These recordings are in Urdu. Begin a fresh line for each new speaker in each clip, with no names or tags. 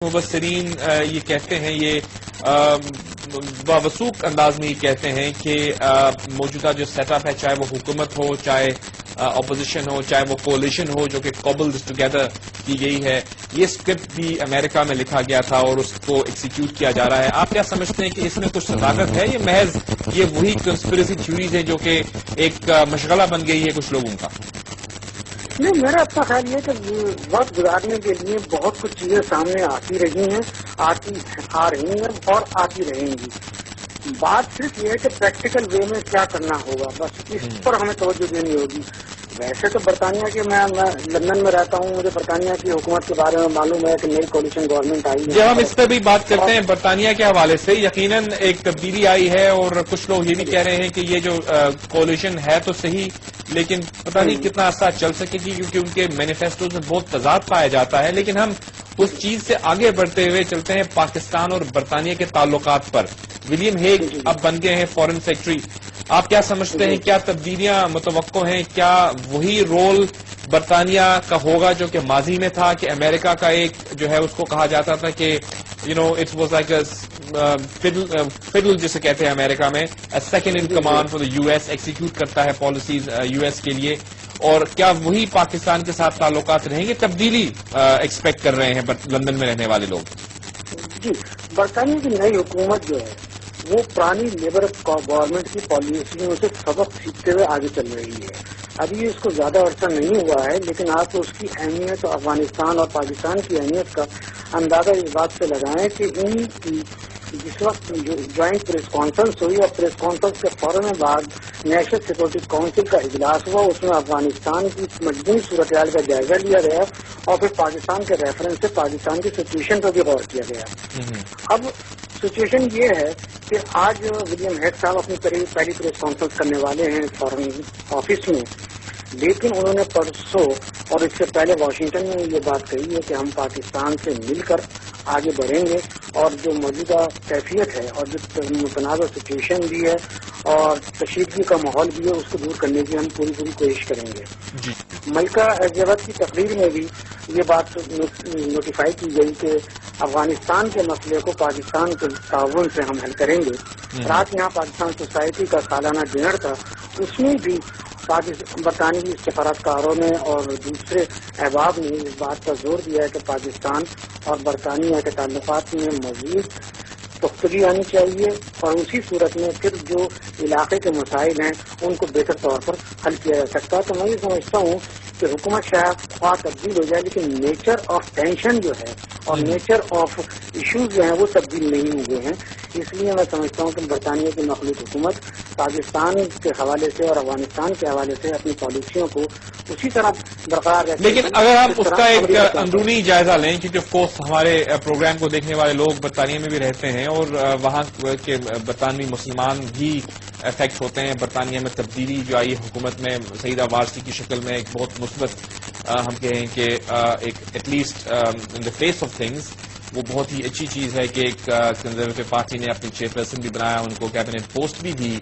مبصرین یہ کہتے ہیں، یہ باوثوق انداز میں یہ کہتے ہیں کہ موجودہ جو سیٹ اپ ہے، چاہے وہ حکومت ہو، چاہے اپوزیشن ہو، چاہے وہ کولیشن ہو جو کہ کوبلڈ ٹوگیدر کی گئی ہے، یہ اسکرپٹ بھی امریکہ میں لکھا گیا تھا اور اس کو ایکسیکیوٹ کیا جا رہا ہے. آپ کیا سمجھتے ہیں کہ اس میں کچھ صداقت ہے؟ یہ محض یہ وہی کنسپریسی تھیوریز ہیں جو کہ ایک مشغلہ بن گئی ہے کچھ لوگوں کا؟
نہیں، میرا اپنا خیال یہ کہ وقت گزارنے کے لیے بہت کچھ چیزیں سامنے آتی رہی ہیں، آ رہی ہیں اور آتی رہیں گی. بات صرف یہ ہے کہ پریکٹیکل وے میں کیا کرنا ہوگا، بس اس پر ہمیں توجہ دینی ہوگی. ویسے تو برطانیہ کے میں لندن میں رہتا ہوں، مجھے برطانیہ کی حکومت کے بارے میں معلوم ہے کہ نئی کولیشن گورنمنٹ آئی ہے.
جب ہم اس پہ بھی بات کرتے ہیں برطانیہ کے حوالے سے، یقیناً ایک تبدیلی آئی ہے اور کچھ لوگ یہ بھی کہہ رہے ہیں کہ یہ جو کولیشن ہے تو صحیح، لیکن پتہ نہیں کتنا عرصہ چل سکے گی کیونکہ ان کے مینیفیسٹو میں بہت تضاد پایا جاتا ہے. لیکن ہم اس چیز سے آگے بڑھتے ہوئے چلتے ہیں پاکستان اور برطانیہ کے تعلقات پر. ولیم ہیگ اب بن گئے ہیں فورن سیکرٹری. آپ کیا سمجھتے ہیں، کیا تبدیلیاں متوقع ہیں؟ کیا وہی رول برطانیہ کا ہوگا جو کہ ماضی میں تھا، کہ امریکہ کا ایک جو ہے اس کو کہا جاتا تھا کہ اٹ واز لائک فڈل جسے کہتے ہیں امریکہ میں، second in command for the U S, execute کرتا ہے پالیسیز یو ایس کے لیے. اور کیا وہی پاکستان کے ساتھ تعلقات رہیں گے؟ تبدیلی ایکسپیکٹ کر رہے ہیں لندن میں رہنے والے لوگ.
جی، برطانیہ کی نئی حکومت جو ہے وہ پرانی لیبر گورنمنٹ کی پالیسیوں سے سبق سیکھتے ہوئے آگے چل رہی ہے. ابھی اس کو زیادہ عرصہ نہیں ہوا ہے، لیکن آپ اس کی اہمیت اور افغانستان اور پاکستان کی اہمیت کا اندازہ اس بات سے لگائیں کہ ان کی جس وقت جوائنٹ پریس کانفرنس ہوئی اور پریس کانفرنس کے فوراً بعد نیشنل سیکورٹی کونسل کا اجلاس ہوا، اس میں افغانستان کی مجموعی صورتحال کا جائزہ لیا گیا اور پھر پاکستان کے ریفرنس سے پاکستان کی سچویشن پر بھی غور کیا گیا. اب سچویشن یہ ہے کہ آج ولیم ہیگ صاحب اپنی پہلی پریس کانفرنس کرنے والے ہیں فارن آفس میں، لیکن انہوں نے پرسوں اور اس سے پہلے واشنگٹن میں یہ بات کہی ہے کہ ہم پاکستان سے مل کر آگے بڑھیں گے اور جو موجودہ کیفیت ہے اور جو متنازع سچویشن بھی ہے اور کشیدگی کا ماحول بھی ہے اس کو دور کرنے کی ہم پوری کوشش کریں گے. ملکہ ایلزابتھ کی تقریر میں بھی یہ بات نوٹیفائی کی گئی کہ افغانستان کے مسئلے کو پاکستان کے تعاون سے ہم حل کریں گے. رات یہاں پاکستان سوسائٹی کا سالانہ ڈنر تھا، اس میں بھی برطانوی سفارتکاروں نے اور دوسرے احباب نے اس بات پر زور دیا ہے کہ پاکستان اور برطانیہ کے تعلقات میں مزید پختگی آنی چاہیے اور اسی صورت میں پھر جو علاقے کے مسائل ہیں ان کو بہتر طور پر حل کیا جا سکتا ہے. تو میں یہ سمجھتا ہوں کہ حکومت شاید خواہ تبدیل ہو جائے، لیکن نیچر آف ٹینشن جو ہے اور نیچر آف ایشوز جو ہیں وہ تبدیل نہیں ہوئے ہیں. اس لیے میں سمجھتا ہوں کہ برطانیہ کی مخلوط حکومت پاکستان کے حوالے سے اور افغانستان کے حوالے سے اپنی پالیسیوں کو اسی طرح برقرار رکھیں.
لیکن اگر ہم اس کا ایک اندرونی جائزہ لیں، کیونکہ آف کورس ہمارے پروگرام کو دیکھنے والے لوگ برطانیہ میں بھی رہتے ہیں اور وہاں کے برطانوی مسلمان بھی افیکٹ ہوتے ہیں. برطانیہ میں تبدیلی جو آئی حکومت میں سعیدہ وارثی کی شکل میں ایک بہت مثبت ہم کہیں کہ ایک at least in the face of things وہ بہت ہی اچھی چیز ہے کہ ایک کنزرویٹو پارٹی نے اپنی چیئرپرسن بھی بنایا، ان کو کیبنٹ پوسٹ بھی دی.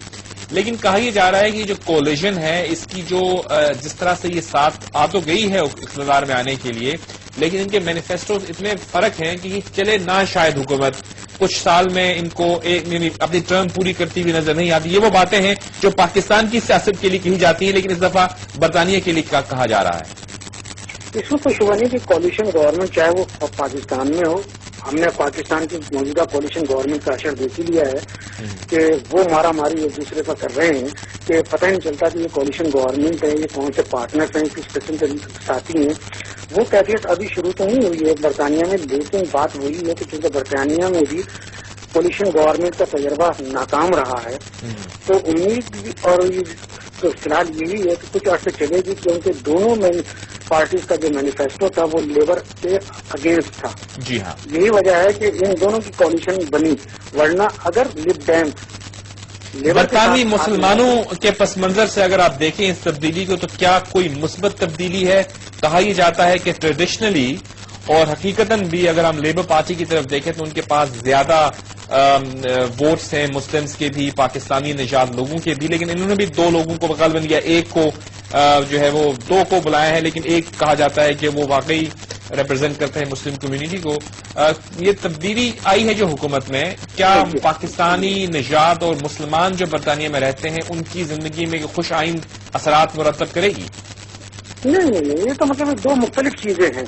لیکن کہا یہ جا رہا ہے کہ جو کولیشن ہے اس کی جو جس طرح سے یہ ساتھ آ تو گئی ہے اقتدار میں آنے کے لیے، لیکن ان کے مینیفیسٹوز اتنے فرق ہیں کہ یہ چلے نہ شاید حکومت کچھ سال میں ان کو اپنی ٹرم پوری کرتی ہوئی نظر نہیں آتی. یہ وہ باتیں ہیں جو پاکستان کی سیاست کے لیے کہی جاتی ہیں، لیکن اس دفعہ برطانیہ کے لیے کیا کہا جا رہا ہے؟
اس میں کوئی شبہ نہیں کہ کولیشن گورنمنٹ چاہے وہ پاکستان میں ہو، ہم نے پاکستان کی موجودہ کولیشن گورنمنٹ کا اثر دیکھ ہی لیا ہے کہ وہ مارا ماری ایک دوسرے پر کر رہے ہیں کہ پتہ نہیں چلتا کہ یہ کولیشن گورنمنٹ ہے، یہ کون سے پارٹنرز ہیں، کس قسم کے ساتھی ہیں. وہ کیفیت ابھی شروع تو نہیں ہوئی ہے برطانیہ میں، لیکن بات وہی ہے کہ چونکہ برطانیہ میں بھی کولیشن گورنمنٹ کا تجربہ ناکام رہا ہے تو امید بھی اور تو فی الحال یہی ہے کہ کچھ عرصے چلے گی کیونکہ دونوں پارٹیز کا جو مینیفیسٹو تھا وہ لیبر کے اگینسٹ تھا.
جی ہاں،
یہی وجہ ہے کہ ان دونوں کی کولیشن بنی، ورنہ اگر لب ڈیم
برطانوی مسلمانوں کے پس منظر سے اگر آپ دیکھیں اس تبدیلی کو تو کیا کوئی مثبت تبدیلی ہے؟ کہا یہ جاتا ہے کہ ٹریڈیشنلی اور حقیقتاً بھی اگر ہم لیبر پارٹی کی طرف دیکھیں تو ان کے پاس زیادہ ووٹس ہیں مسلمز کے بھی، پاکستانی نژاد لوگوں کے بھی، لیکن انہوں نے بھی دو لوگوں کو غالباً یا ایک کو جو ہے وہ دو کو بلایا ہے، لیکن ایک کہا جاتا ہے کہ وہ واقعی ریپرزینٹ کرتے ہیں مسلم کمیونٹی کو. یہ تبدیلی آئی ہے جو حکومت میں، کیا پاکستانی نژاد اور مسلمان جو برطانیہ میں رہتے ہیں ان کی زندگی میں خوش آئند اثرات مرتب کرے گی؟
نہیں، یہ تو مطلب دو مختلف چیزیں ہیں.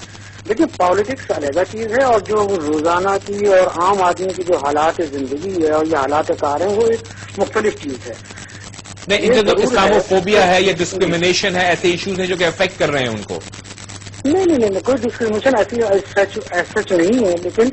دیکھیے، پالیٹکس علیحدہ چیز ہے اور جو روزانہ کی اور عام آدمی کی جو حالات زندگی ہے اور یہ حالات کار ہیں وہ ایک مختلف چیز ہے.
نہیں، جو اسلاموفوبیا ہے یا ڈسکریمنیشن ہے، ایسے ایشوز ہیں جو کہ افیکٹ کر رہے ہیں ان کو.
نہیں، کوئی ڈسکریمنیشن ایسی سچ نہیں ہے، لیکن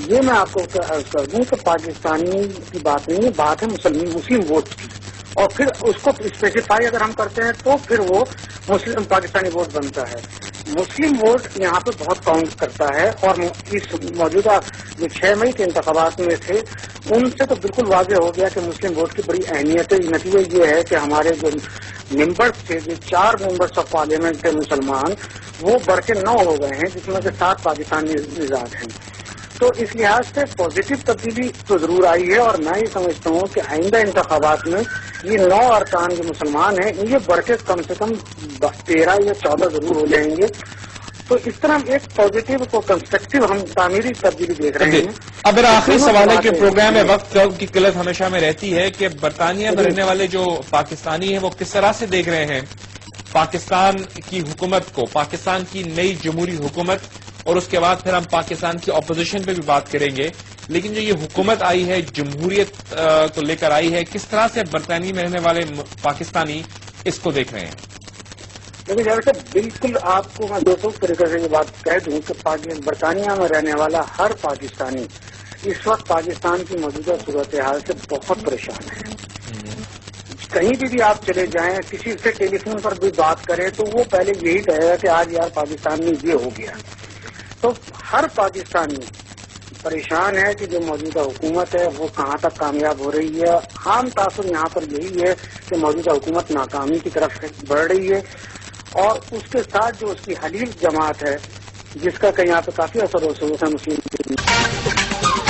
یہ میں آپ کو کر دوں کہ پاکستانی کی بات نہیں ہے، بات ہے مسلم ووٹ کی. اور پھر اس کو اسپیسیفائی اگر ہم کرتے ہیں تو پھر وہ مسلم پاکستانی ووٹ بنتا ہے. مسلم ووٹ یہاں پہ بہت کاؤنٹ کرتا ہے اور اس موجودہ جو 6 مئی کے انتخابات میں تھے ان سے تو بالکل واضح ہو گیا کہ مسلم ووٹ کی بڑی اہمیت ہے. نتیجہ یہ ہے کہ ہمارے جو ممبرس تھے، جو 4 ممبرس آف پارلیمنٹ تھے مسلمان، وہ بڑھ کے 9 ہو گئے ہیں، جس میں سے 7 پاکستانی نژاد ہیں. تو اس لحاظ سے پازیٹو تبدیلی تو ضرور آئی ہے اور میں یہ سمجھتا ہوں کہ آئندہ انتخابات میں یہ 9 ارکان جو مسلمان ہیں یہ بڑھ کے کم سے کم 13 یا 14 ضرور ہو جائیں گے. تو اس طرح ایک پازیٹو کو کنسٹرکٹیو ہم تعمیری تبدیلی دیکھ رہے ہیں.
اب میرا آخری سوال ہے کہ پروگرام میں وقت کی قلت ہمیشہ میں رہتی ہے کہ برطانیہ میں رہنے والے جو پاکستانی ہیں وہ کس طرح سے دیکھ رہے ہیں پاکستان کی حکومت کو، پاکستان کی نئی جمہوری حکومت، اور اس کے بعد پھر ہم پاکستان کی اپوزیشن پہ بھی بات کریں گے. لیکن جو یہ حکومت آئی ہے، جمہوریت کو لے کر آئی ہے، کس طرح سے برطانیہ میں رہنے والے پاکستانی اس کو دیکھ رہے ہیں؟
لیکن جیسے بالکل آپ کو میں دوسروں طریقے سے یہ بات کہہ دوں کہ برطانیہ میں رہنے والا ہر پاکستانی اس وقت پاکستان کی موجودہ صورتحال سے بہت پریشان ہے. کہیں بھی آپ چلے جائیں، کسی سے ٹیلی فون پر بھی بات کریں تو وہ پہلے یہی کہے گا کہ آج یار پاکستان میں یہ ہو گیا. تو ہر پاکستانی پریشان ہے کہ جو موجودہ حکومت ہے وہ کہاں تک کامیاب ہو رہی ہے. عام تاثر یہاں پر یہی ہے کہ موجودہ حکومت ناکامی کی طرف بڑھ رہی ہے اور اس کے ساتھ جو اس کی حلیف جماعت ہے جس کا کہیں یہاں پہ کافی اثر ہو سکتا ہے مسلم